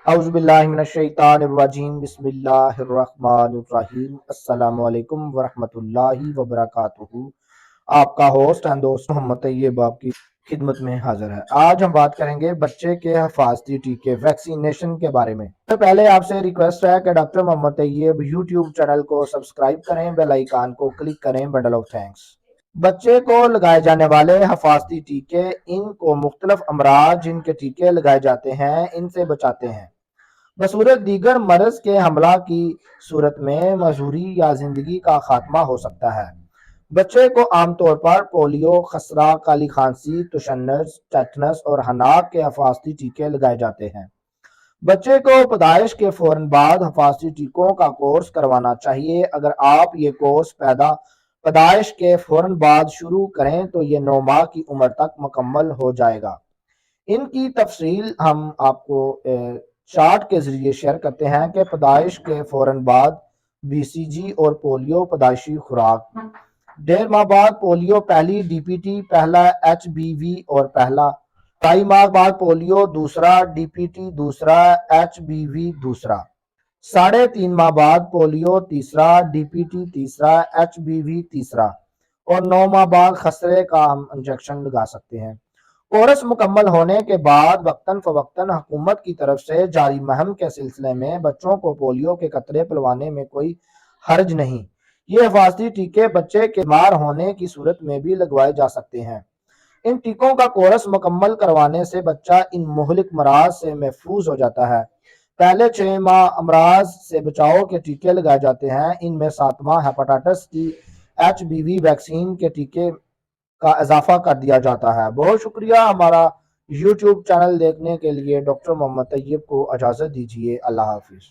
اعوذ باللہ من الشیطان الرجیم بسم اللہ الرحمن الرحیم السلام علیکم ورحمۃ اللہ وبرکاتہ۔ آپ کا ہوسٹ اینڈ دوست محمد طیب آپ کی خدمت میں حاضر ہے۔ آج ہم بات کریں گے بچے کے حفاظتی ٹیکے ویکسینیشن کے بارے میں۔ تو پہلے آپ سے ریکویسٹ ہے کہ ڈاکٹر محمد طیب یوٹیوب چینل کو سبسکرائب کریں، بیل آئیکن کو کلک کریں۔ Bundle of thanks. بچے کو لگائے جانے والے حفاظتی ٹیکے ان کو مختلف امراض جن کے ٹیکے لگائے جاتے ہیں ان سے بچاتے ہیں، بصورت دیگر مرض کے حملہ کی صورت میں معذوری یا زندگی کا خاتمہ ہو سکتا ہے۔ بچے کو عام طور پر پولیو، خسرہ، کالی کھانسی، تشنج، ٹیٹنس اور حناق کے حفاظتی ٹیکے لگائے جاتے ہیں۔ بچے کو پیدائش کے فوراً بعد حفاظتی ٹیکوں کا کورس کروانا چاہیے۔ اگر آپ یہ کورس پیدائش کے فوراً بعد شروع کریں تو یہ 9 ماہ کی عمر تک مکمل ہو جائے گا۔ ان کی تفصیل ہم آپ کو چارٹ کے ذریعے شیئر کرتے ہیں کہ پیدائش کے فوراً بعد بی سی جی اور پولیو پیدائشی خوراک، 1.5 ماہ بعد پولیو پہلی ڈی پی ٹی پہلا ایچ بی وی اور پہلا، 2.5 ماہ بعد پولیو دوسرا ڈی پی ٹی دوسرا ایچ بی وی دوسرا، 3.5 ماہ بعد پولیو تیسرا ڈی پی ٹی تیسرا ایچ بی وی تیسرا، اور 9 ماہ بعد خسرے کا ہم انجیکشن لگا سکتے ہیں۔ کورس مکمل ہونے کے بعد وقتاً فوقتاً حکومت کی طرف سے جاری مہم کے سلسلے میں بچوں کو پولیو کے قطرے پلوانے میں کوئی حرج نہیں۔ یہ حفاظتی ٹیکے بچے کے بیمار ہونے کی صورت میں بھی لگوائے جا سکتے ہیں۔ ان ٹیکوں کا کورس مکمل کروانے سے بچہ ان مہلک امراض سے محفوظ ہو جاتا ہے۔ پہلے 6 ماہ امراض سے بچاؤ کے ٹیکے لگائے جاتے ہیں۔ ان میں 7واں ہیپاٹائٹس کی ایچ بی وی ویکسین کے ٹیکے کا اضافہ کر دیا جاتا ہے۔ بہت شکریہ ہمارا یوٹیوب چینل دیکھنے کے لیے۔ ڈاکٹر محمد طیب کو اجازت دیجیے۔ اللہ حافظ۔